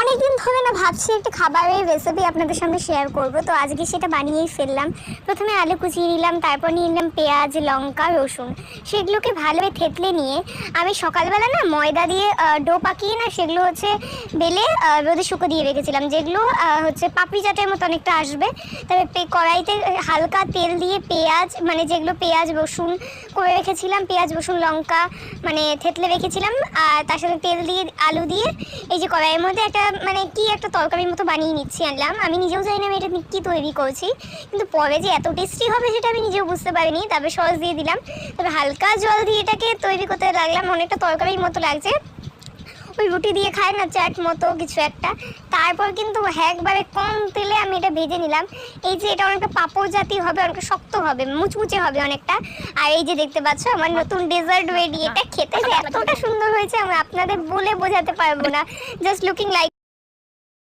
অনেকদিন ধরে না ভাবছি একটা খাবারের রেসিপি আপনাদের সামনে শেয়ার করব। তো আজকে সেটা বানিয়েই ফেললাম। প্রথমে আলু কুচিয়ে নিলাম, তারপর নিয়ে নিলাম পেঁয়াজ, লঙ্কা, রসুন। সেগুলোকে ভালোভাবে থেতলে নিয়ে আমি সকালবেলা না ময়দা দিয়ে ডো পাকিয়ে না সেগুলো হচ্ছে বেলে রোদে শুকো দিয়ে রেখেছিলাম, যেগুলো হচ্ছে পাপড়ি চাটের মতো অনেকটা আসবে। তারপরে কড়াইতে হালকা তেল দিয়ে পেঁয়াজ, মানে যেগুলো পেঁয়াজ রসুন করে রেখেছিলাম, পেঁয়াজ রসুন লঙ্কা মানে থেতলে রেখেছিলাম, আর তার সাথে তেল দিয়ে আলু দিয়ে এই যে কড়াইয়ের মধ্যে একটা মানে কি একটা তরকারির মতো বানিয়ে নিচ্ছি। আনলাম, আমি নিজেও জানি না আমি এটা কী তৈরি করছি, কিন্তু পরে যে এত টেস্টি হবে সেটা আমি নিজেও বুঝতে পারিনি। তারপরে সস দিয়ে দিলাম, তবে হালকা জল দিয়ে এটাকে তৈরি করতে লাগলাম। অনেকটা তরকারির মতো লাগছে, ওই রুটি দিয়ে খায় না চাট মতো কিছু একটা। তারপর কিন্তু একবারে কম তেলে আমি এটা ভেজে নিলাম। এই যে এটা অনেকটা পাঁপড় জাতীয় হবে, অনেকটা শক্ত হবে, মুচমুচে হবে অনেকটা। আর এই যে দেখতে পাচ্ছ আমার নতুন ডেজার্ট রেডি। এটা খেতে যে এতটা সুন্দর হয়েছে আমি আপনাদের বলে বোঝাতে পারবো না, জাস্ট লুকিং লাইক